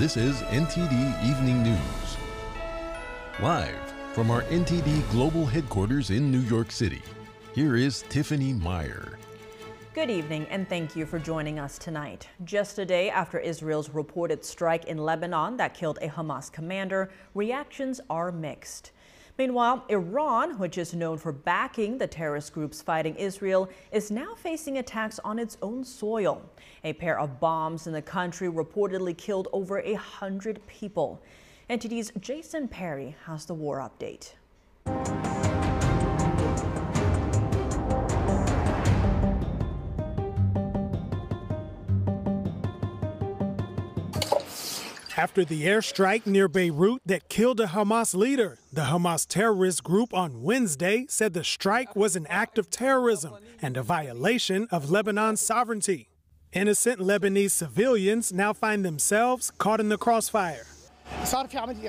This is NTD Evening News. Live from our NTD Global Headquarters in New York City, here is Tiffany Meyer. Good evening and thank you for joining us tonight. Just a day after Israel's reported strike in Lebanon that killed a Hamas commander, reactions are mixed. Meanwhile, Iran, which is known for backing the terrorist groups fighting Israel, is now facing attacks on its own soil. A pair of bombs in the country reportedly killed over 100 people. NTD's Jason Perry has the war update. After the airstrike near Beirut that killed a Hamas leader, the Hamas terrorist group on Wednesday said the strike was an act of terrorism and a violation of Lebanon's sovereignty. Innocent Lebanese civilians now find themselves caught in the crossfire.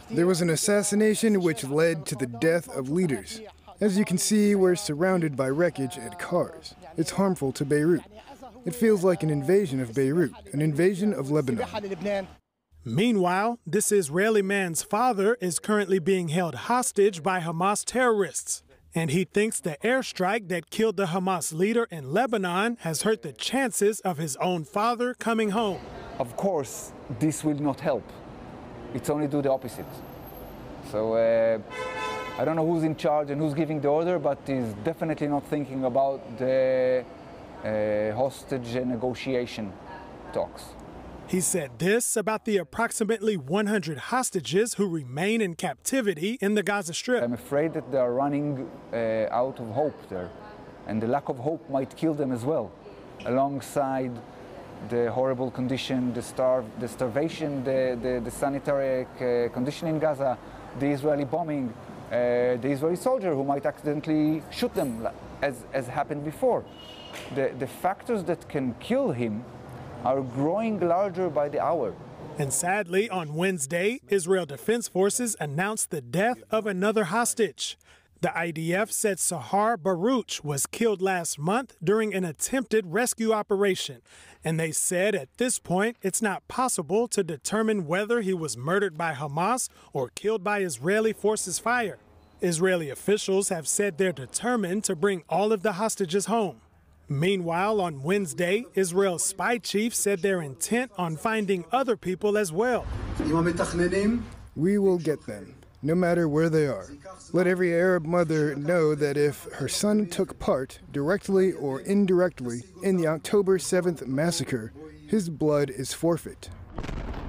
There was an assassination which led to the death of leaders. As you can see, we're surrounded by wreckage and cars. It's harmful to Beirut. It feels like an invasion of Beirut, an invasion of Lebanon. Meanwhile, this Israeli man's father is currently being held hostage by Hamas terrorists, and he thinks the airstrike that killed the Hamas leader in Lebanon has hurt the chances of his own father coming home. Of course, this will not help. It's only do the opposite. So I don't know who's in charge and who's giving the order, but he's definitely not thinking about the hostage negotiation talks. He said this about the approximately 100 hostages who remain in captivity in the Gaza Strip. I'm afraid that they are running out of hope there, and the lack of hope might kill them as well, alongside the horrible condition, the starvation, the sanitary condition in Gaza, the Israeli bombing, the Israeli soldier who might accidentally shoot them, as happened before. The factors that can kill him are growing larger by the hour. And sadly, on Wednesday, Israel Defense Forces announced the death of another hostage. The IDF said Sahar Baruch was killed last month during an attempted rescue operation. And they said at this point, it's not possible to determine whether he was murdered by Hamas or killed by Israeli forces fire. Israeli officials have said they're determined to bring all of the hostages home. Meanwhile, on Wednesday, Israel's spy chief said they're intent on finding other people as well. We will get them, no matter where they are. Let every Arab mother know that if her son took part, directly or indirectly, in the October 7th massacre, his blood is forfeit.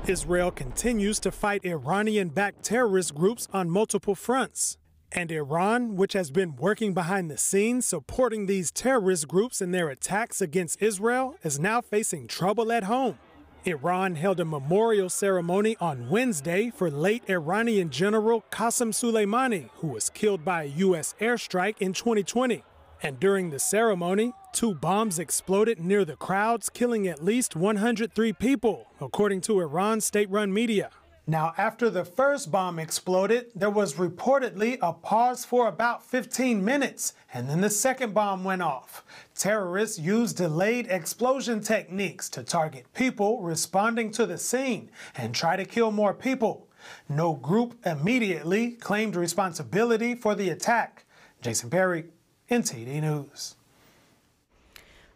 Israel continues to fight Iranian-backed terrorist groups on multiple fronts. And Iran, which has been working behind the scenes supporting these terrorist groups in their attacks against Israel, is now facing trouble at home. Iran held a memorial ceremony on Wednesday for late Iranian General Qasem Soleimani, who was killed by a U.S. airstrike in 2020. And during the ceremony, 2 bombs exploded near the crowds, killing at least 103 people, according to Iran's state-run media. Now, after the first bomb exploded, there was reportedly a pause for about 15 minutes, and then the second bomb went off. Terrorists used delayed explosion techniques to target people responding to the scene and try to kill more people. No group immediately claimed responsibility for the attack. Jason Perry, NTD News.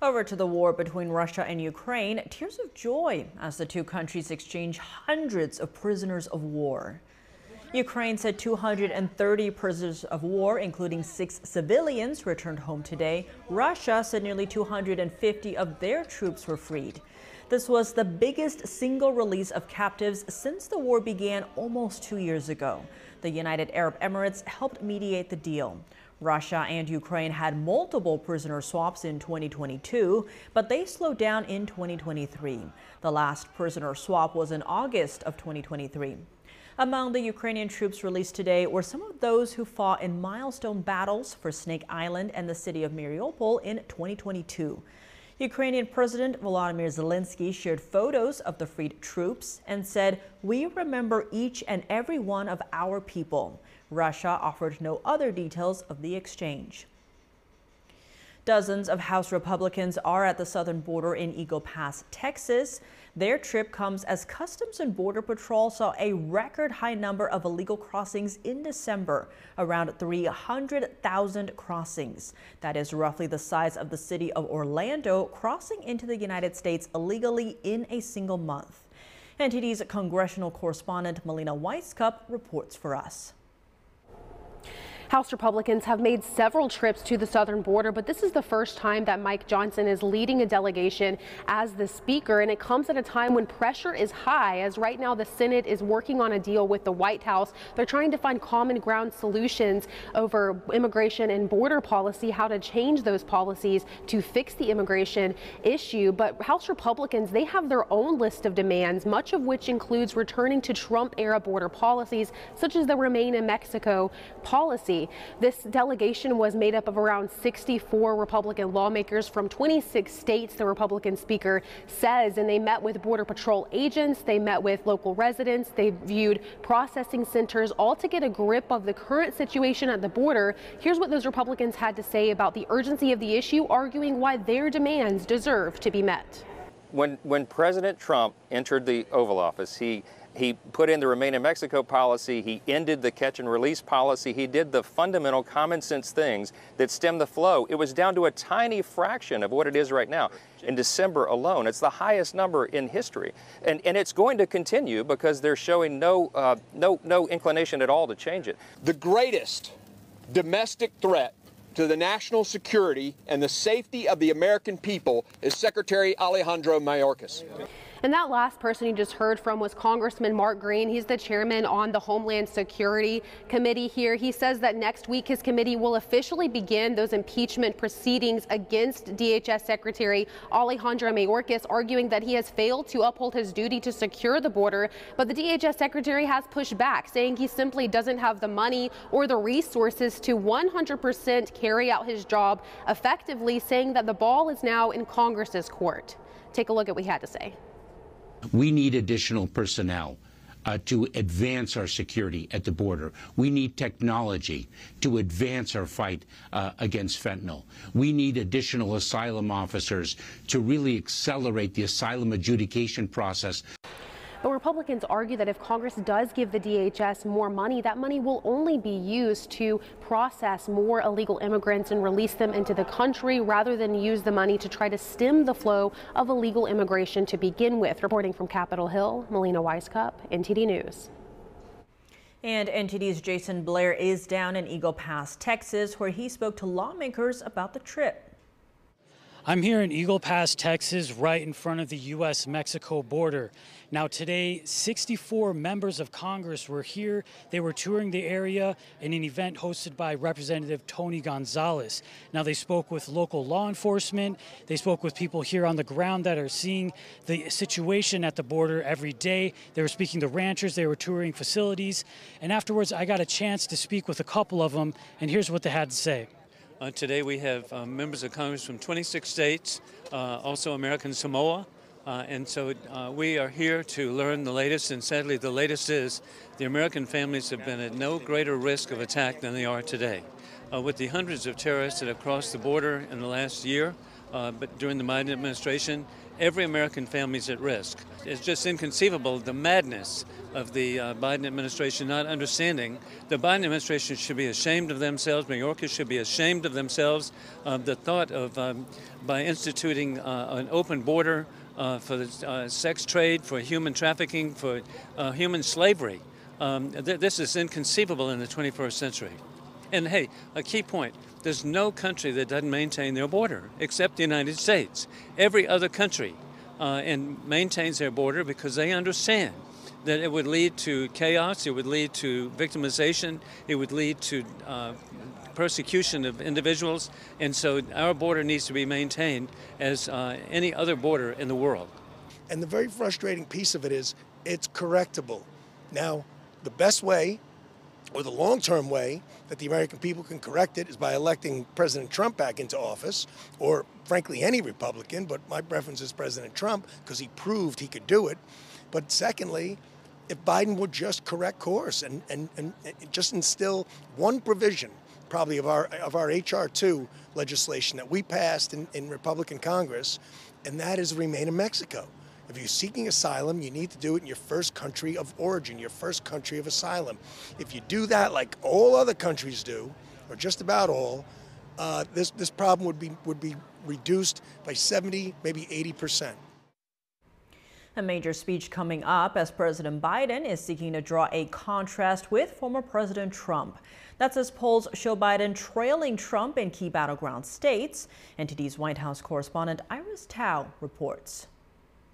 Over to the war between Russia and Ukraine, tears of joy as the two countries exchange hundreds of prisoners of war. Ukraine said 230 prisoners of war, including 6 civilians, returned home today. Russia said nearly 250 of their troops were freed. This was the biggest single release of captives since the war began almost 2 years ago. The United Arab Emirates helped mediate the deal. Russia and Ukraine had multiple prisoner swaps in 2022, but they slowed down in 2023. The last prisoner swap was in August of 2023. Among the Ukrainian troops released today were some of those who fought in milestone battles for Snake Island and the city of Mariupol in 2022. Ukrainian President Volodymyr Zelensky shared photos of the freed troops and said, "We remember each and every one of our people." Russia offered no other details of the exchange. Dozens of House Republicans are at the southern border in Eagle Pass, Texas. Their trip comes as Customs and Border Patrol saw a record high number of illegal crossings in December, around 300,000 crossings. That is roughly the size of the city of Orlando crossing into the United States illegally in a single month. NTD's congressional correspondent Melina Weisskopf reports for us. House Republicans have made several trips to the southern border, but this is the first time that Mike Johnson is leading a delegation as the speaker, and it comes at a time when pressure is high, as right now the Senate is working on a deal with the White House. They're trying to find common ground solutions over immigration and border policy, how to change those policies to fix the immigration issue. But House Republicans, they have their own list of demands, much of which includes returning to Trump-era border policies, such as the Remain in Mexico policy. This delegation was made up of around 64 Republican lawmakers from 26 states, the Republican speaker says, and they met with Border Patrol agents, they met with local residents, they viewed processing centers, all to get a grip of the current situation at the border. Here's what those Republicans had to say about the urgency of the issue, arguing why their demands deserve to be met. When President Trump entered the Oval Office, he put in the Remain in Mexico policy, he ended the catch and release policy, he did the fundamental common sense things that stem the flow. It was down to a tiny fraction of what it is right now. In December alone, it's the highest number in history. And it's going to continue because they're showing no inclination at all to change it. The greatest domestic threat to the national security and the safety of the American people is Secretary Alejandro Mayorkas. And that last person you just heard from was Congressman Mark Green. He's the chairman on the Homeland Security Committee here. He says that next week his committee will officially begin those impeachment proceedings against DHS Secretary Alejandro Mayorkas, arguing that he has failed to uphold his duty to secure the border. But the DHS Secretary has pushed back, saying he simply doesn't have the money or the resources to 100% carry out his job effectively, saying that the ball is now in Congress's court. Take a look at what he had to say. We need additional personnel to advance our security at the border. We need technology to advance our fight against fentanyl. We need additional asylum officers to really accelerate the asylum adjudication process. But Republicans argue that if Congress does give the DHS more money, that money will only be used to process more illegal immigrants and release them into the country, rather than use the money to try to stem the flow of illegal immigration to begin with. Reporting from Capitol Hill, Melina Weisskopf, NTD News. And NTD's Jason Blair is down in Eagle Pass, Texas, where he spoke to lawmakers about the trip. I'm here in Eagle Pass, Texas, right in front of the U.S.-Mexico border. Now today, 64 members of Congress were here. They were touring the area in an event hosted by Representative Tony Gonzalez. Now they spoke with local law enforcement. They spoke with people here on the ground that are seeing the situation at the border every day. They were speaking to ranchers. They were touring facilities. And afterwards, I got a chance to speak with a couple of them, and here's what they had to say. Today we have members of Congress from 26 states, also American Samoa, and so we are here to learn the latest, and sadly the latest is the American families have been at no greater risk of attack than they are today. With the hundreds of terrorists that have crossed the border in the last year, but during the Biden administration, every American family is at risk. It's just inconceivable, the madness of the Biden administration not understanding. The Biden administration should be ashamed of themselves. Mayorkas should be ashamed of themselves. The thought of, by instituting an open border for the sex trade, for human trafficking, for human slavery, this is inconceivable in the 21st century. And hey, a key point, there's no country that doesn't maintain their border except the United States. Every other country maintains their border because they understand that it would lead to chaos, it would lead to victimization, it would lead to persecution of individuals, and so our border needs to be maintained as any other border in the world. And the very frustrating piece of it is it's correctable. Now, the best way, or the long-term way, that the American people can correct it is by electing President Trump back into office, or frankly any Republican, but my preference is President Trump because he proved he could do it. But secondly, if Biden would just correct course and just instill one provision probably of our HR 2 legislation that we passed in Republican Congress, and that is remain in Mexico. If you're seeking asylum, you need to do it in your first country of origin, your first country of asylum. If you do that like all other countries do, or just about all, this problem would be reduced by 70, maybe 80%. A major speech coming up as President Biden is seeking to draw a contrast with former President Trump. That's as polls show Biden trailing Trump in key battleground states. NTD's White House correspondent Iris Tao reports.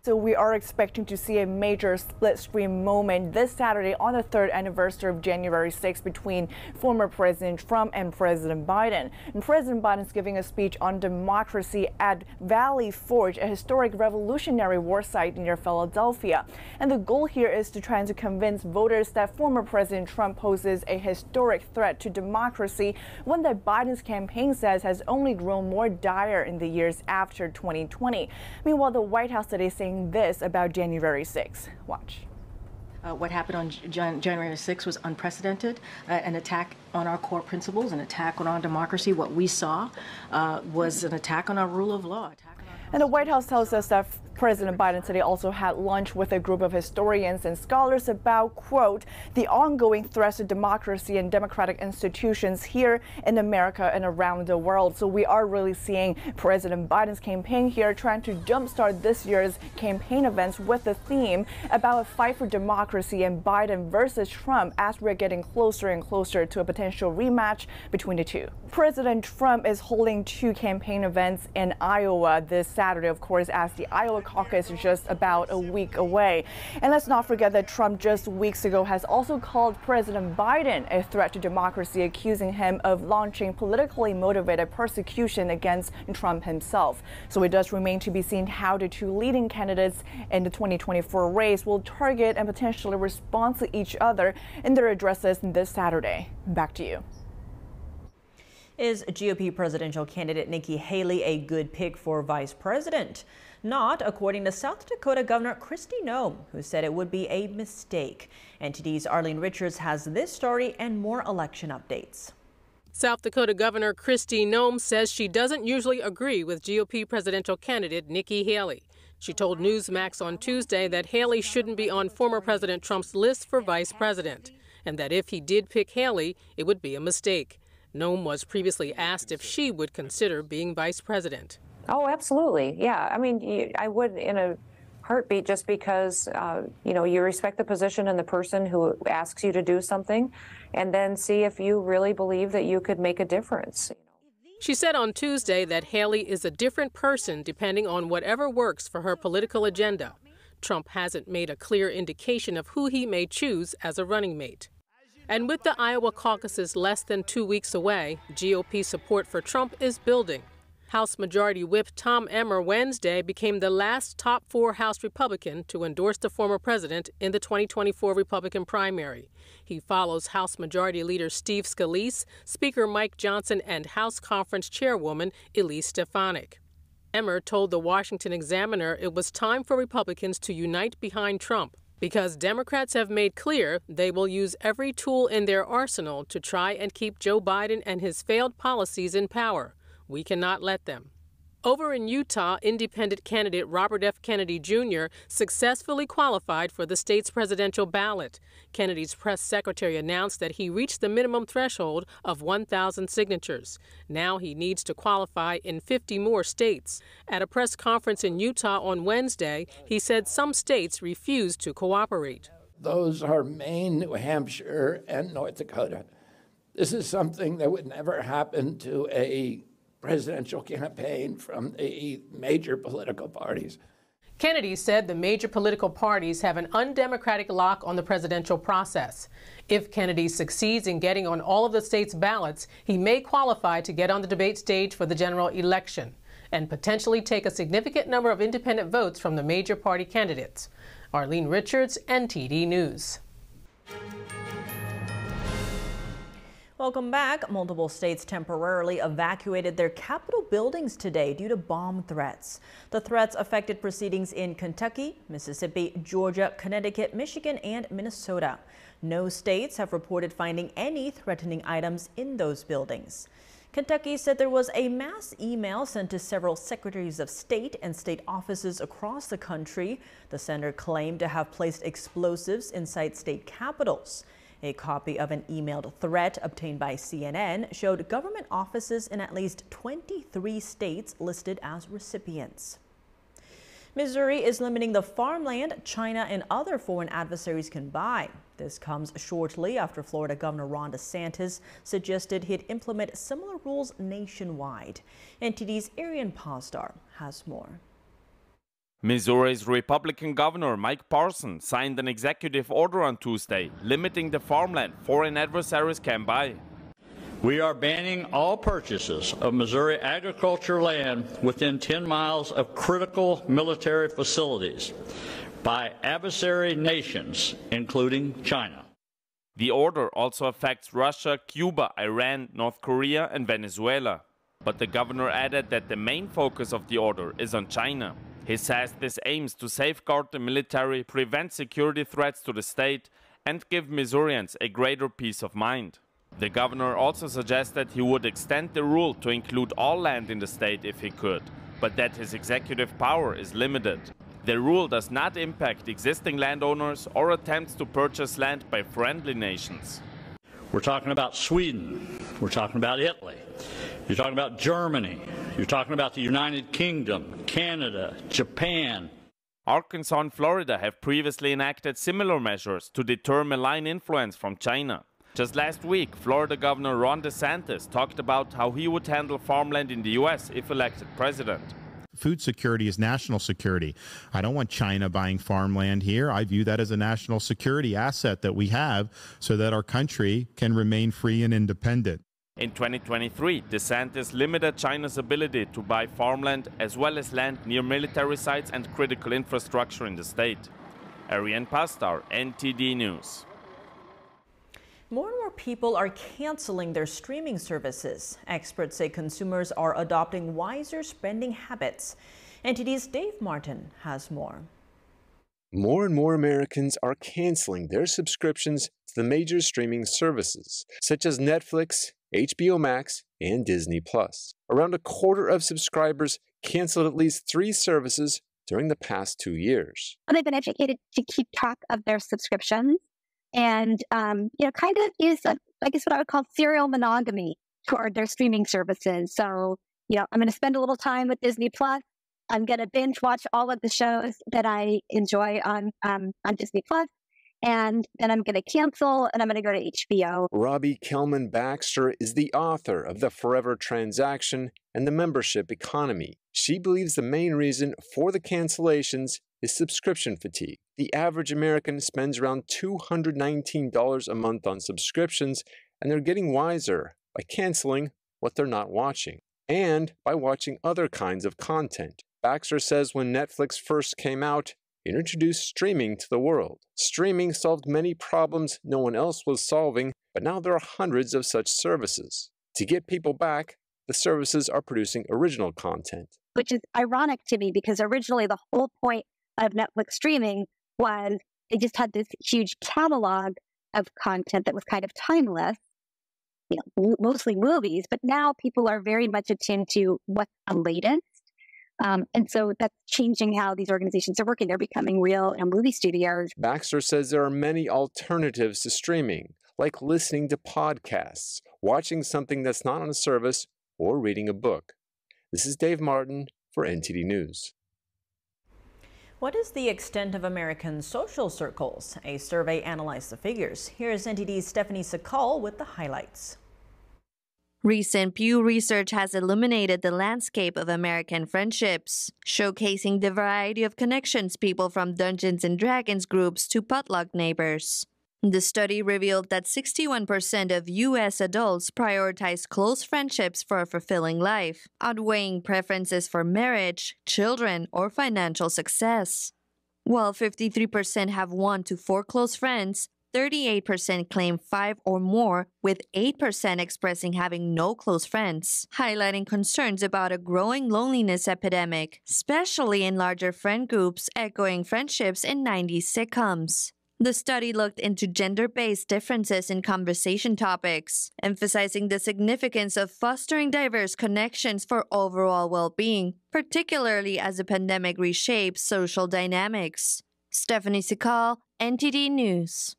So we are expecting to see a major split-screen moment this Saturday on the 3rd anniversary of January 6th between former President Trump and President Biden. And President Biden is giving a speech on democracy at Valley Forge, a historic Revolutionary War site near Philadelphia. And the goal here is to try to convince voters that former President Trump poses a historic threat to democracy, one that Biden's campaign says has only grown more dire in the years after 2020. Meanwhile, the White House today is saying this about January 6th. Watch. What happened on January 6th was unprecedented, an attack on our core principles, an attack on our democracy. What we saw was an attack on our rule of law. And the White House tells us that President Biden today also had lunch with a group of historians and scholars about, quote, the ongoing threats to democracy and democratic institutions here in America and around the world. So we are really seeing President Biden's campaign here trying to jumpstart this year's campaign events with the theme about a fight for democracy and Biden versus Trump as we're getting closer and closer to a potential rematch between the two. President Trump is holding 2 campaign events in Iowa this Saturday, of course, as the Iowa caucus is just about a week away. And let's not forget that Trump just weeks ago has also called President Biden a threat to democracy, accusing him of launching politically motivated persecution against Trump himself. So it does remain to be seen how the 2 leading candidates in the 2024 race will target and potentially respond to each other in their addresses this Saturday. Back to you. Is GOP presidential candidate Nikki Haley a good pick for vice president? Not, according to South Dakota Governor Kristi Noem, who said it would be a mistake. NTD's Arlene Richards has this story and more election updates. South Dakota Governor Kristi Noem says she doesn't usually agree with GOP presidential candidate Nikki Haley. She told Newsmax on Tuesday that Haley shouldn't be on former President Trump's list for vice president, and that if he did pick Haley, it would be a mistake. Noem was previously asked if she would consider being vice president. Oh, absolutely. Yeah. I mean, I would in a heartbeat, just because, you respect the position and the person who asks you to do something, and then see if you really believe that you could make a difference. She said on Tuesday that Haley is a different person depending on whatever works for her political agenda. Trump hasn't made a clear indication of who he may choose as a running mate. And with the Iowa caucuses less than 2 weeks away, GOP support for Trump is building. House Majority Whip Tom Emmer Wednesday became the last top 4 House Republican to endorse the former president in the 2024 Republican primary. He follows House Majority Leader Steve Scalise, Speaker Mike Johnson, and House Conference Chairwoman Elise Stefanik. Emmer told the Washington Examiner it was time for Republicans to unite behind Trump, because Democrats have made clear they will use every tool in their arsenal to try and keep Joe Biden and his failed policies in power. We cannot let them. Over in Utah, independent candidate Robert F. Kennedy Jr. successfully qualified for the state's presidential ballot. Kennedy's press secretary announced that he reached the minimum threshold of 1,000 signatures. Now he needs to qualify in 50 more states. At a press conference in Utah on Wednesday, he said some states refused to cooperate. Those are Maine, New Hampshire, and North Dakota. This is something that would never happen to a presidential campaign from the major political parties. Kennedy said the major political parties have an undemocratic lock on the presidential process. If Kennedy succeeds in getting on all of the state's ballots, he may qualify to get on the debate stage for the general election and potentially take a significant number of independent votes from the major party candidates. Arlene Richards, NTD News. Welcome back. Multiple states temporarily evacuated their Capitol buildings today due to bomb threats. The threats affected proceedings in Kentucky, Mississippi, Georgia, Connecticut, Michigan, and Minnesota. No states have reported finding any threatening items in those buildings. Kentucky said there was a mass email sent to several secretaries of state and state offices across the country. The center claimed to have placed explosives inside state capitals. A copy of an emailed threat obtained by CNN showed government offices in at least 23 states listed as recipients. Missouri is limiting the farmland China and other foreign adversaries can buy. This comes shortly after Florida Governor Ron DeSantis suggested he'd implement similar rules nationwide. NTD's Arian Pastar has more. Missouri's Republican Governor Mike Parson signed an executive order on Tuesday limiting the farmland foreign adversaries can buy. We are banning all purchases of Missouri agriculture land within 10 miles of critical military facilities by adversary nations, including China. The order also affects Russia, Cuba, Iran, North Korea, and Venezuela. But the governor added that the main focus of the order is on China. He says this aims to safeguard the military, prevent security threats to the state, and give Missourians a greater peace of mind. The governor also suggested he would extend the rule to include all land in the state if he could, but that his executive power is limited. The rule does not impact existing landowners or attempts to purchase land by friendly nations. We're talking about Sweden. We're talking about Italy. You're talking about Germany. You're talking about the United Kingdom, Canada, Japan. Arkansas and Florida have previously enacted similar measures to deter malign influence from China. Just last week, Florida Governor Ron DeSantis talked about how he would handle farmland in the U.S. if elected president. Food security is national security. I don't want China buying farmland here. I view that as a national security asset that we have so that our country can remain free and independent. In 2023, DeSantis limited China's ability to buy farmland as well as land near military sites and critical infrastructure in the state. Arian Pastar, NTD News. More and more people are canceling their streaming services. Experts say consumers are adopting wiser spending habits. NTD's Dave Martin has more. More and more Americans are canceling their subscriptions to the major streaming services, such as Netflix, HBO Max, and Disney+. Around a quarter of subscribers canceled at least 3 services during the past 2 years. They've been educated to keep track of their subscriptions and, kind of use, I guess what I would call serial monogamy toward their streaming services. So, I'm going to spend a little time with Disney+. I'm going to binge watch all of the shows that I enjoy on Disney+. And then I'm going to cancel and I'm going to go to HBO. Rabbi Kelman Baxter is the author of The Forever Transaction and the Membership Economy. She believes the main reason for the cancellations is subscription fatigue. The average American spends around $219 a month on subscriptions, and they're getting wiser by canceling what they're not watching and by watching other kinds of content. Baxter says when Netflix first came out, it introduced streaming to the world. Streaming solved many problems no one else was solving, but now there are hundreds of such services. To get people back, the services are producing original content. Which is ironic to me because originally the whole point of Netflix streaming was they just had this huge catalog of content that was kind of timeless, mostly movies, but now people are very much attuned to what's the latest. And so that's changing how these organizations are working. They're becoming real movie studios. Baxter says there are many alternatives to streaming, like listening to podcasts, watching something that's not on a service, or reading a book. This is Dave Martin for NTD News. What is the extent of American social circles? A survey analyzed the figures. Here's NTD's Stephanie Sakal with the highlights. Recent Pew research has illuminated the landscape of American friendships, showcasing the variety of connections people from Dungeons and Dragons groups to potluck neighbors. The study revealed that 61% of U.S. adults prioritize close friendships for a fulfilling life, outweighing preferences for marriage, children, or financial success. While 53% have 1 to 4 close friends, 38% claim 5 or more, with 8% expressing having no close friends, highlighting concerns about a growing loneliness epidemic, especially in larger friend groups, echoing friendships in 90s sitcoms. The study looked into gender-based differences in conversation topics, emphasizing the significance of fostering diverse connections for overall well-being, particularly as the pandemic reshapes social dynamics. Stephanie Sikal, NTD News.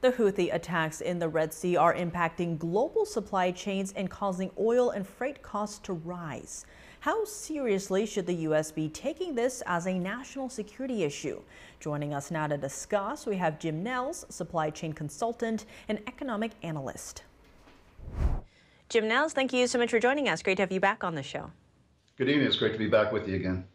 The Houthi attacks in the Red Sea are impacting global supply chains and causing oil and freight costs to rise. How seriously should the U.S. be taking this as a national security issue? Joining us now to discuss, we have Jim Nels, supply chain consultant and economic analyst. Jim Nels, thank you so much for joining us. Great to have you back on the show. Good evening. It's great to be back with you again.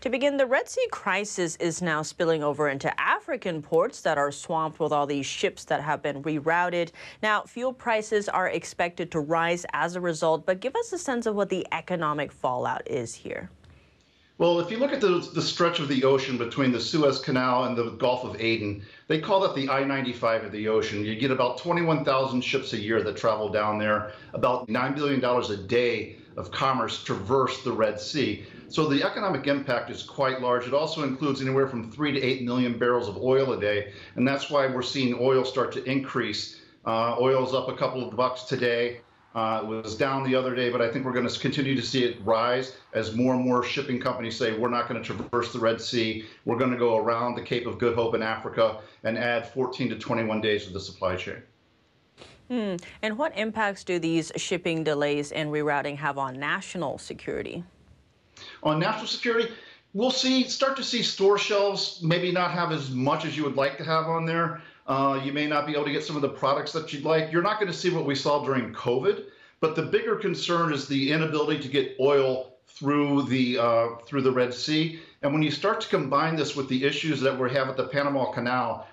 To begin, the Red Sea crisis is now spilling over into African ports that are swamped with all these ships that have been rerouted. Now, fuel prices are expected to rise as a result, but give us a sense of what the economic fallout is here. Well, if you look at the stretch of the ocean between the Suez Canal and the Gulf of Aden, they call that the I-95 of the ocean. You get about 21,000 ships a year that travel down there. About $9 billion a day of commerce traverse the Red Sea. So the economic impact is quite large. It also includes anywhere from 3 to 8 million barrels of oil a day. And that's why we're seeing oil start to increase. Oil's up a couple of bucks today. It was down the other day, but I think we're going to continue to see it rise as more and more shipping companies say we're not going to traverse the Red Sea. We're going to go around the Cape of Good Hope in Africa and add 14 to 21 days to the supply chain. And what impacts do these shipping delays and rerouting have on national security? On national security, we'll start to see store shelves maybe not have as much as you would like to have on there. You may not be able to get some of the products that you'd like. You're not going to see what we saw during COVID, but the bigger concern is the inability to get oil through the Red Sea. And when you start to combine this with the issues that we have at the Panama Canal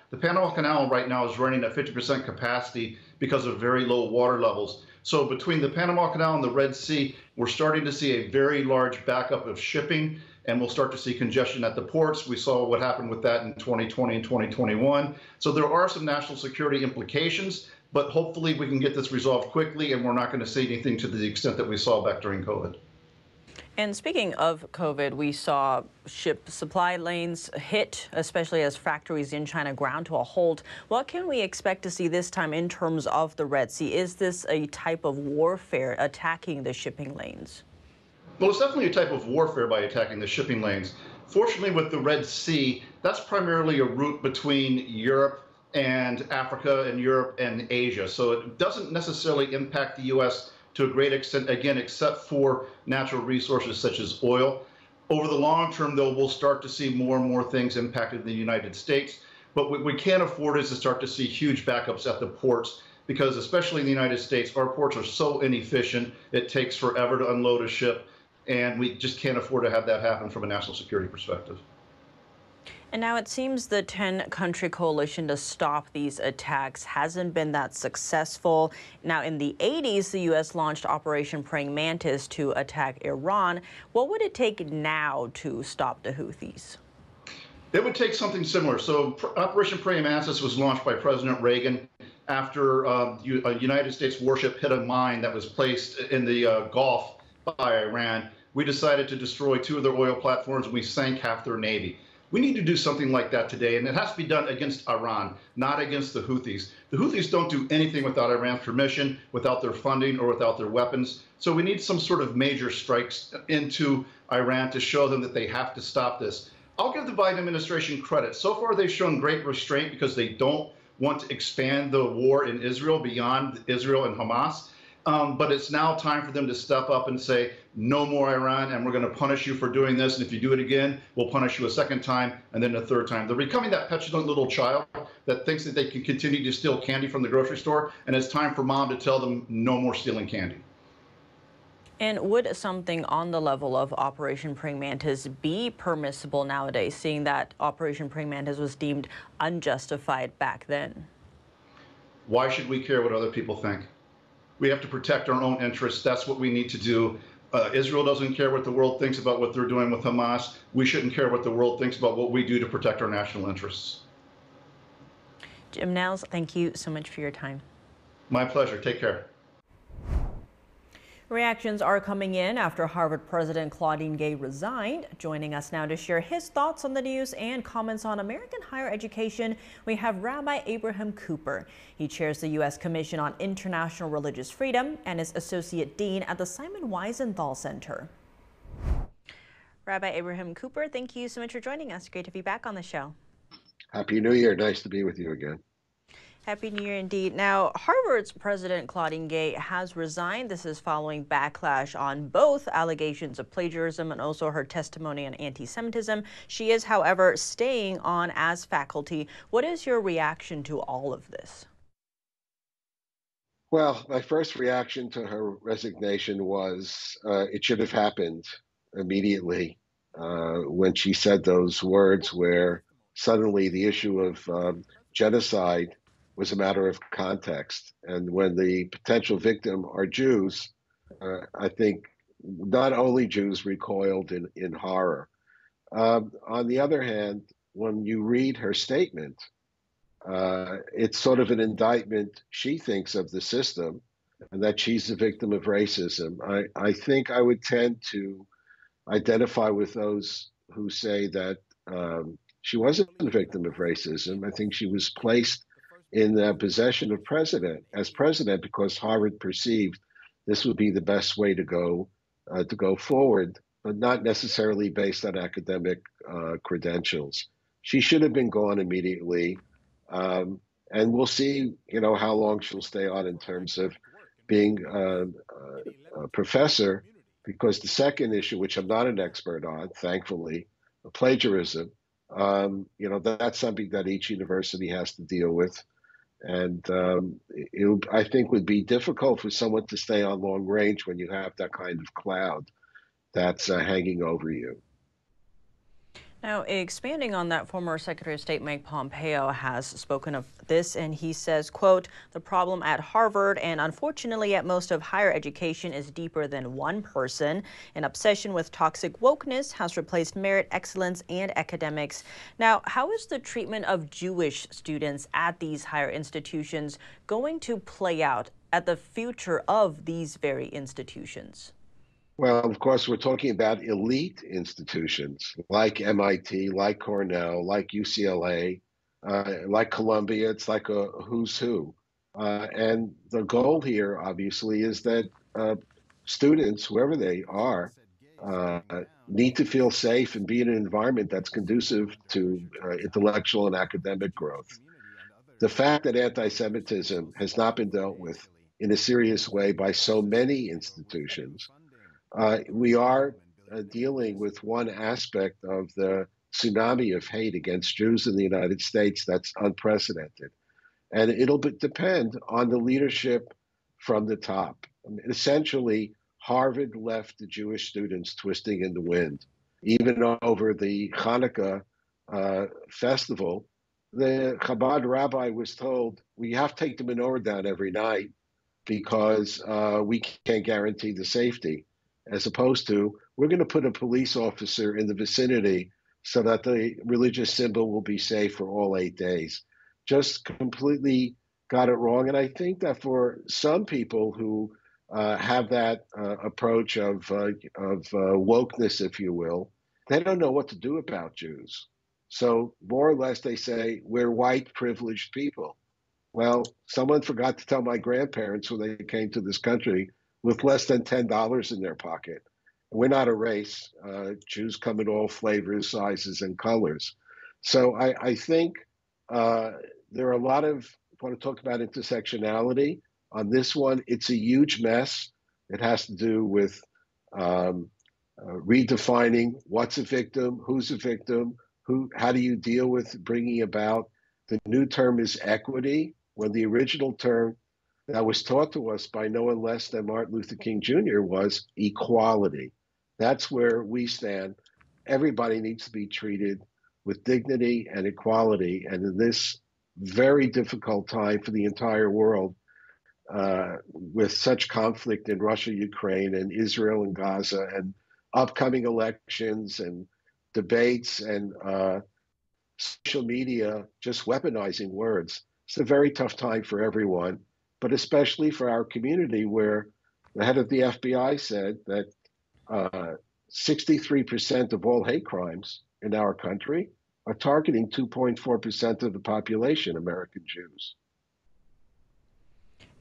right now is running at 50% capacity because of very low water levels. So between the Panama Canal and the Red Sea, we're starting to see a very large backup of shipping, and we'll start to see congestion at the ports. We saw what happened with that in 2020 and 2021. So there are some national security implications, but hopefully we can get this resolved quickly, and we're not going to see anything to the extent that we saw back during COVID. And speaking of COVID, we saw ship supply lanes hit, especially as factories in China ground to a halt. What can we expect to see this time in terms of the Red Sea? Is this a type of warfare attacking the shipping lanes? Well, it's definitely a type of warfare by attacking the shipping lanes. Fortunately, with the Red Sea, that's primarily a route between Europe and Africa and Europe and Asia. So it doesn't necessarily impact the U.S. to a great extent, again, except for natural resources such as oil. Over the long term, though, we'll start to see more and more things impacted in the United States. But what we can't afford is to start to see huge backups at the ports, because especially in the United States, our ports are so inefficient, it takes forever to unload a ship, and we just can't afford to have that happen from a national security perspective. And now it seems the 10-country coalition to stop these attacks hasn't been that successful. Now, in the 80s, the U.S. launched Operation Praying Mantis to attack Iran. What would it take now to stop the Houthis? It would take something similar. So Operation Praying Mantis was launched by President Reagan after a United States warship hit a mine that was placed in the Gulf by Iran. We decided to destroy 2 of their oil platforms, and we sank half their navy. We need to do something like that today, and it has to be done against Iran, not against the Houthis. The Houthis don't do anything without Iran's permission, without their funding, or without their weapons. So we need some sort of major strikes into Iran to show them that they have to stop this. I'll give the Biden administration credit. So far, they've shown great restraint because they don't want to expand the war in Israel beyond Israel and Hamas. But it's now time for them to step up and say, no more Iran, and we're going to punish you for doing this. And if you do it again, we'll punish you a second time and then a third time. They're becoming that petulant little child that thinks that they can continue to steal candy from the grocery store. And it's time for mom to tell them no more stealing candy. And would something on the level of Operation Praying Mantis be permissible nowadays, seeing that Operation Praying Mantis was deemed unjustified back then? Why should we care what other people think? We have to protect our own interests. That's what we need to do. Israel doesn't care what the world thinks about what they're doing with Hamas. We shouldn't care what the world thinks about what we do to protect our national interests. Jim Nels, thank you so much for your time. My pleasure. Take care. Reactions are coming in after Harvard President Claudine Gay resigned. Joining us now to share his thoughts on the news and comments on American higher education, we have Rabbi Abraham Cooper. He chairs the U.S. Commission on International Religious Freedom and is Associate Dean at the Simon Wiesenthal Center. Rabbi Abraham Cooper, thank you so much for joining us. Great to be back on the show. Happy New Year. Nice to be with you again. Happy New Year indeed. Now, Harvard's President Claudine Gay has resigned. This is following backlash on both allegations of plagiarism and also her testimony on anti-Semitism. She is, however, staying on as faculty. What is your reaction to all of this? Well, my first reaction to her resignation was it should have happened immediately when she said those words where suddenly the issue of genocide was a matter of context. And when the potential victim are Jews, I think not only Jews recoiled in horror. On the other hand, when you read her statement, it's sort of an indictment, she thinks, of the system and that she's a victim of racism. I think I would tend to identify with those who say that she wasn't a victim of racism. I think she was placed in the possession of as president because Harvard perceived this would be the best way to go forward, but not necessarily based on academic credentials. She should have been gone immediately, and we'll see, how long she'll stay on in terms of being a professor. Because the second issue, which I'm not an expert on, thankfully, plagiarism, that's something that each university has to deal with. And I think would be difficult for someone to stay on long range when you have that kind of cloud that's hanging over you. Now, expanding on that, former Secretary of State Mike Pompeo has spoken of this, and he says, quote, "The problem at Harvard and unfortunately at most of higher education is deeper than one person. An obsession with toxic wokeness has replaced merit, excellence, and academics." Now, how is the treatment of Jewish students at these higher institutions going to play out at the future of these very institutions? Well, of course, we're talking about elite institutions like MIT, like Cornell, like UCLA, like Columbia. It's like a who's who. And the goal here, obviously, is that students, whoever they are, need to feel safe and be in an environment that's conducive to intellectual and academic growth. The fact that anti-Semitism has not been dealt with in a serious way by so many institutions, we are dealing with one aspect of the tsunami of hate against Jews in the United States that's unprecedented. And it'll depend on the leadership from the top. I mean, essentially, Harvard left the Jewish students twisting in the wind. Even over the Hanukkah festival, the Chabad rabbi was told, we have to take the menorah down every night because we can't guarantee the safety. As opposed to, we're going to put a police officer in the vicinity so that the religious symbol will be safe for all 8 days. Just completely got it wrong. And I think that for some people who have that approach of wokeness, if you will, they don't know what to do about Jews. So more or less they say, we're white privileged people. Well, someone forgot to tell my grandparents when they came to this country with less than $10 in their pocket. We're not a race. Jews come in all flavors, sizes, and colors. So I think there are a lot of, if you want to talk about intersectionality, on this one, it's a huge mess. It has to do with redefining what's a victim, who's a victim, how do you deal with bringing about, the new term is equity, when the original term that was taught to us by no one less than Martin Luther King Jr. was equality. That's where we stand. Everybody needs to be treated with dignity and equality. And in this very difficult time for the entire world, with such conflict in Russia, Ukraine, and Israel and Gaza, and upcoming elections and debates and social media just weaponizing words, It's a very tough time for everyone, but especially for our community, where the head of the FBI said that 63% of all hate crimes in our country are targeting 2.4% of the population, American Jews.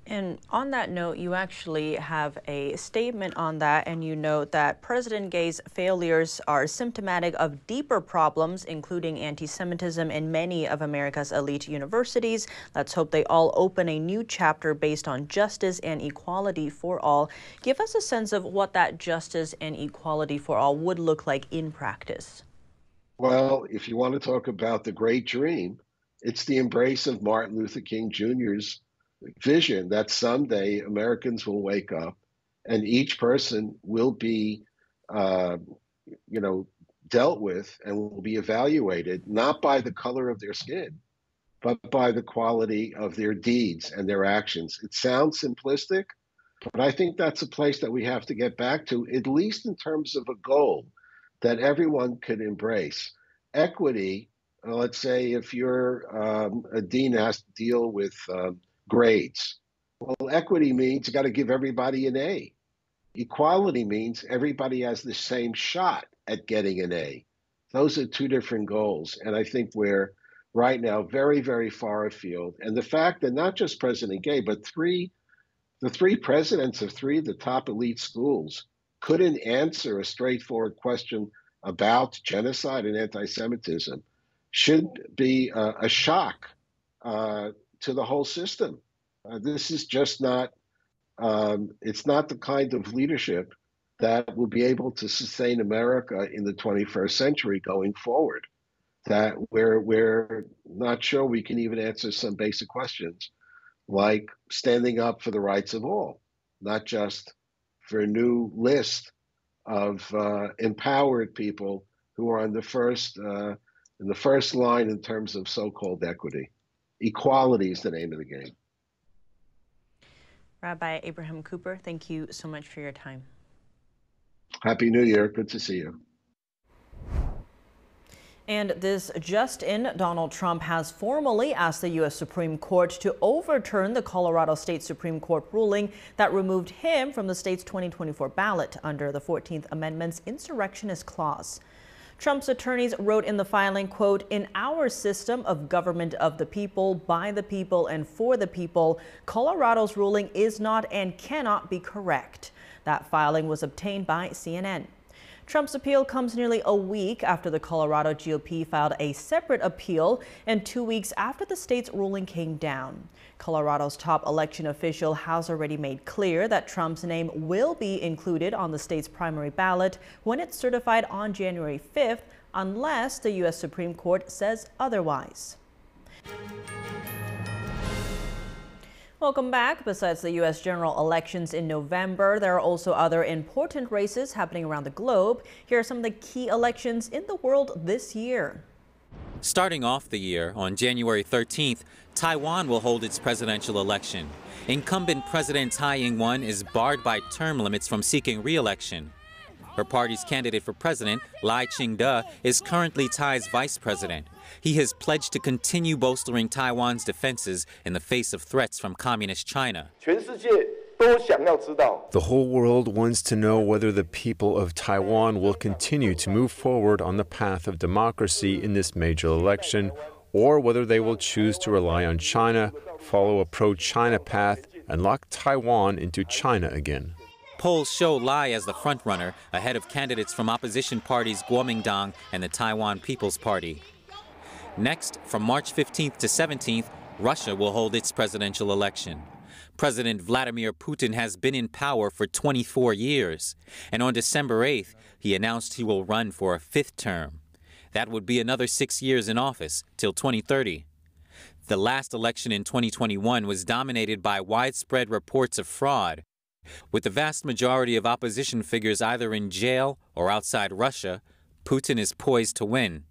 And on that note, you actually have a statement on that, and you note that President Gay's failures are symptomatic of deeper problems, including anti-Semitism in many of America's elite universities. Let's hope they all open a new chapter based on justice and equality for all. Give us a sense of what that justice and equality for all would look like in practice. Well, if you want to talk about the great dream, it's the embrace of Martin Luther King Jr.'s vision that someday Americans will wake up and each person will be, dealt with and will be evaluated not by the color of their skin, but by the quality of their deeds and their actions. It sounds simplistic, but I think that's a place that we have to get back to, at least in terms of a goal that everyone could embrace. Equity, let's say if you're a dean has to deal with grades. Well, equity means you got to give everybody an A. Equality means everybody has the same shot at getting an A. Those are two different goals. And I think we're right now very, very far afield. And the fact that not just President Gay, but the three presidents of three of the top elite schools couldn't answer a straightforward question about genocide and anti-Semitism should be a shock to the whole system. This is just not, it's not the kind of leadership that will be able to sustain America in the 21st century going forward. That we're not sure we can even answer some basic questions like standing up for the rights of all, not just for a new list of empowered people who are in the first line in terms of so-called equity. Equality is the name of the game. Rabbi Abraham Cooper, thank you so much for your time. Happy New Year. Good to see you. And this just in, Donald Trump has formally asked the U.S. Supreme Court to overturn the Colorado State Supreme Court ruling that removed him from the state's 2024 ballot under the 14th Amendment's insurrectionist clause. Trump's attorneys wrote in the filing, quote, "In our system of government of the people, by the people, and for the people, Colorado's ruling is not and cannot be correct." That filing was obtained by CNN. Trump's appeal comes nearly a week after the Colorado GOP filed a separate appeal and 2 weeks after the state's ruling came down. Colorado's top election official has already made clear that Trump's name will be included on the state's primary ballot when it's certified on January 5th, unless the U.S. Supreme Court says otherwise. Welcome back. Besides the U.S. general elections in November, there are also other important races happening around the globe. Here are some of the key elections in the world this year. Starting off the year, on January 13th, Taiwan will hold its presidential election. Incumbent President Tsai Ing-wen is barred by term limits from seeking re-election. Her party's candidate for president, Lai Ching-te, is currently Tsai's vice president. He has pledged to continue bolstering Taiwan's defenses in the face of threats from communist China. The whole world wants to know whether the people of Taiwan will continue to move forward on the path of democracy in this major election, or whether they will choose to rely on China, follow a pro-China path, and lock Taiwan into China again. Polls show Lai as the frontrunner, ahead of candidates from opposition parties Kuomintang and the Taiwan People's Party. Next, from March 15th to 17th, Russia will hold its presidential election. President Vladimir Putin has been in power for 24 years, and on December 8th, he announced he will run for a 5th term. That would be another 6 years in office, till 2030. The last election in 2021 was dominated by widespread reports of fraud. With the vast majority of opposition figures either in jail or outside Russia, Putin is poised to win.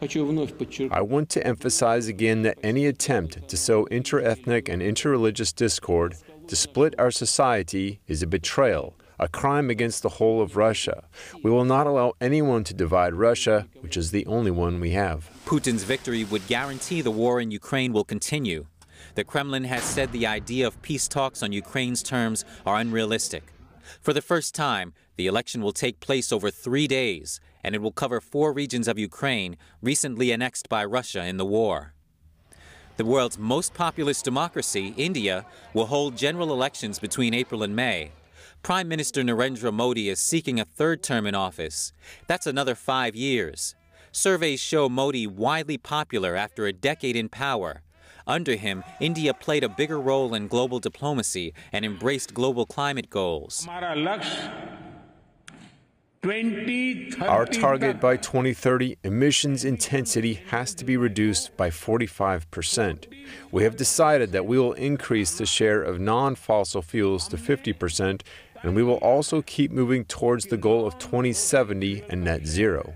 I want to emphasize again that any attempt to sow inter-ethnic and inter-religious discord, to split our society, is a betrayal, a crime against the whole of Russia. We will not allow anyone to divide Russia, which is the only one we have. Putin's victory would guarantee the war in Ukraine will continue. The Kremlin has said the idea of peace talks on Ukraine's terms are unrealistic. For the first time, the election will take place over 3 days, and it will cover 4 regions of Ukraine recently annexed by Russia in the war. The world's most populous democracy, India, will hold general elections between April and May. Prime Minister Narendra Modi is seeking a 3rd term in office. That's another 5 years. Surveys show Modi widely popular after a decade in power. Under him, India played a bigger role in global diplomacy and embraced global climate goals. Our target by 2030, emissions intensity has to be reduced by 45%. We have decided that we will increase the share of non-fossil fuels to 50%, and we will also keep moving towards the goal of 2070 and net zero.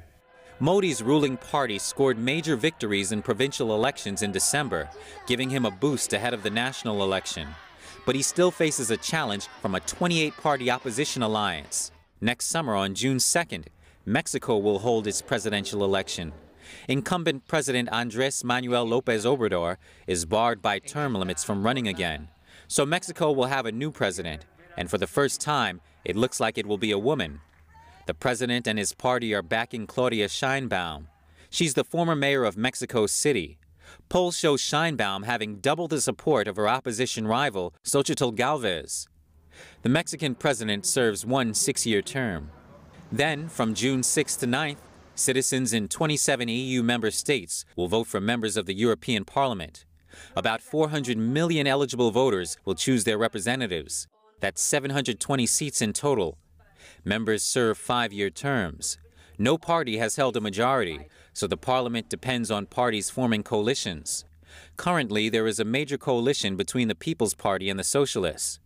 Modi's ruling party scored major victories in provincial elections in December, giving him a boost ahead of the national election. But he still faces a challenge from a 28-party opposition alliance. Next summer, on June 2nd, Mexico will hold its presidential election. Incumbent President Andrés Manuel López Obrador is barred by term limits from running again. So Mexico will have a new president, and for the first time, it looks like it will be a woman. The president and his party are backing Claudia Sheinbaum. She's the former mayor of Mexico City. Polls show Sheinbaum having double the support of her opposition rival, Xochitl Gálvez. The Mexican president serves one 6-year term. Then, from June 6th to 9th, citizens in 27 EU member states will vote for members of the European Parliament. About 400 million eligible voters will choose their representatives. That's 720 seats in total. Members serve 5-year terms. No party has held a majority, so the parliament depends on parties forming coalitions. Currently, there is a major coalition between the People's Party and the Socialists.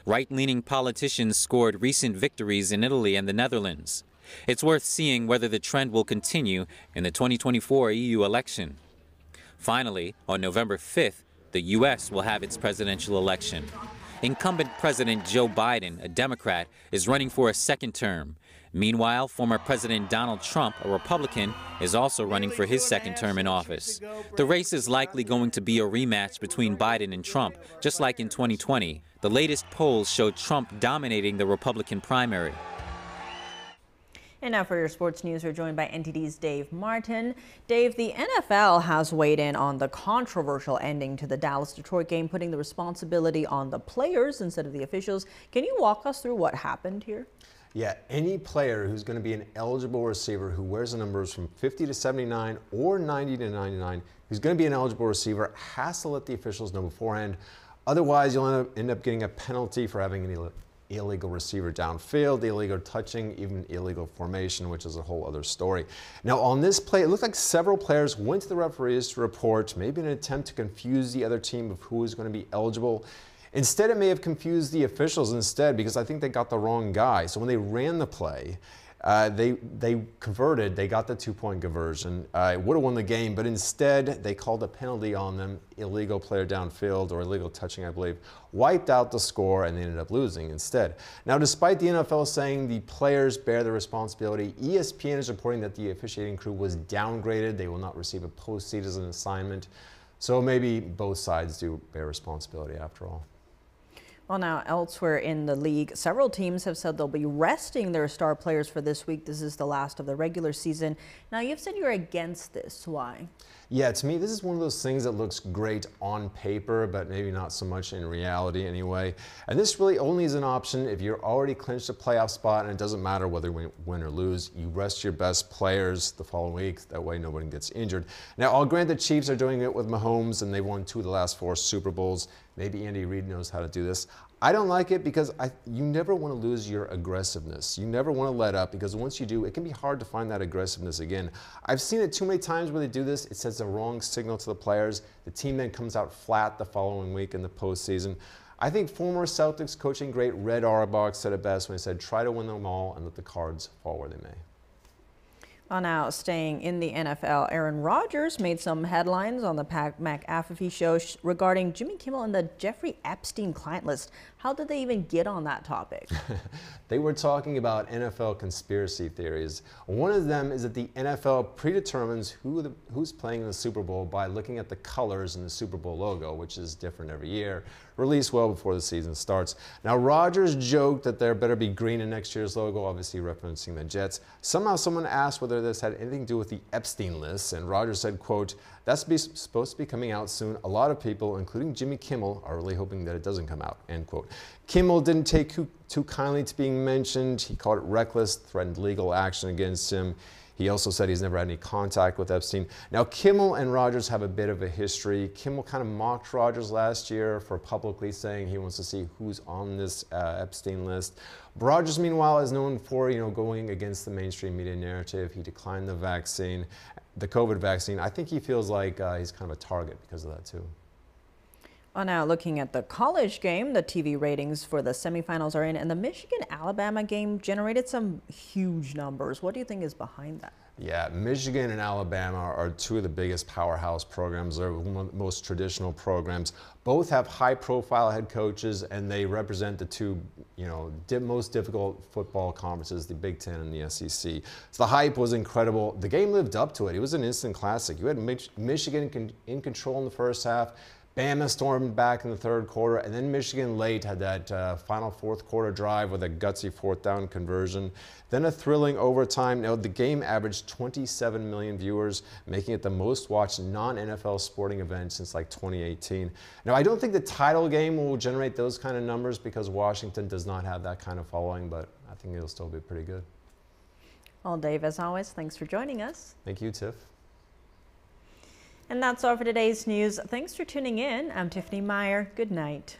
Right-leaning politicians scored recent victories in Italy and the Netherlands. It's worth seeing whether the trend will continue in the 2024 EU election. Finally, on November 5th, the U.S. will have its presidential election. Incumbent President Joe Biden, a Democrat, is running for a 2nd term. Meanwhile, former President Donald Trump, a Republican, is also running for his 2nd term in office. The race is likely going to be a rematch between Biden and Trump, just like in 2020. The latest polls show Trump dominating the Republican primary. And now for your sports news, we're joined by NTD's Dave Martin. Dave, the NFL has weighed in on the controversial ending to the Dallas-Detroit game, putting the responsibility on the players instead of the officials. Can you walk us through what happened here? Yeah, any player who's going to be an eligible receiver who wears the numbers from 50 to 79 or 90 to 99, who's going to be an eligible receiver, has to let the officials know beforehand. Otherwise, you'll end up getting a penalty for having an illegal receiver downfield, illegal touching, even illegal formation, which is a whole other story. Now, on this play, it looked like several players went to the referees to report, maybe in an attempt to confuse the other team of who is going to be eligible. Instead, it may have confused the officials instead, because I think they got the wrong guy. So when they ran the play, they converted, they got the 2-point conversion. It would have won the game, but instead they called a penalty on them, illegal player downfield or illegal touching, I believe, wiped out the score, and they ended up losing instead. Now, despite the NFL saying the players bear the responsibility, ESPN is reporting that the officiating crew was downgraded. They will not receive a postseason assignment. So maybe both sides do bear responsibility after all. Well, now elsewhere in the league, several teams have said they'll be resting their star players for this week. This is the last of the regular season. Now, you've said you're against this. Why? Yeah, to me, this is one of those things that looks great on paper, but maybe not so much in reality anyway. And this really only is an option if you're already clinched a playoff spot, and it doesn't matter whether you win or lose. You rest your best players the following week. That way nobody gets injured. Now, I'll grant the Chiefs are doing it with Mahomes, and they won 2 of the last 4 Super Bowls. Maybe Andy Reid knows how to do this. I don't like it because you never want to lose your aggressiveness. You never want to let up, because once you do, it can be hard to find that aggressiveness again. I've seen it too many times where they do this. It sends the wrong signal to the players. The team then comes out flat the following week in the postseason. I think former Celtics coaching great Red Auerbach said it best when he said, try to win them all and let the cards fall where they may. Well, now staying in the NFL, Aaron Rodgers made some headlines on the Pat McAfee show regarding Jimmy Kimmel and the Jeffrey Epstein client list. How How did they even get on that topic? They were talking about NFL conspiracy theories. One of them is that the NFL predetermines who's playing in the Super Bowl by looking at the colors in the Super Bowl logo, which is different every year, released well before the season starts. Now, Rodgers joked that there better be green in next year's logo, obviously referencing the Jets. Somehow someone asked whether this had anything to do with the Epstein list, and Rodgers said, quote, "That's supposed to be coming out soon. A lot of people, including Jimmy Kimmel, are really hoping that it doesn't come out," end quote. Kimmel didn't take too kindly to being mentioned. He called it reckless, threatened legal action against him. He also said he's never had any contact with Epstein. Now, Kimmel and Rodgers have a bit of a history. Kimmel kind of mocked Rodgers last year for publicly saying he wants to see who's on this Epstein list. Rodgers, meanwhile, is known for going against the mainstream media narrative. He declined the vaccine, the COVID vaccine. I think he feels like he's kind of a target because of that, too. Well, now looking at the college game, the TV ratings for the semifinals are in, and the Michigan-Alabama game generated some huge numbers. What do you think is behind that? Yeah, Michigan and Alabama are two of the biggest powerhouse programs. They're one of the most traditional programs. Both have high-profile head coaches, and they represent the two, most difficult football conferences, the Big Ten and the SEC. So the hype was incredible. The game lived up to it. It was an instant classic. You had Michigan in control in the first half. Bama stormed back in the third quarter, and then Michigan late had that final fourth quarter drive with a gutsy fourth down conversion. Then a thrilling overtime. Now, the game averaged 27 million viewers, making it the most watched non-NFL sporting event since like 2018. Now, I don't think the title game will generate those kind of numbers because Washington does not have that kind of following, but I think it'll still be pretty good. Well, Dave, as always, thanks for joining us. Thank you, Tiff. And that's all for today's news. Thanks for tuning in. I'm Tiffany Meyer. Good night.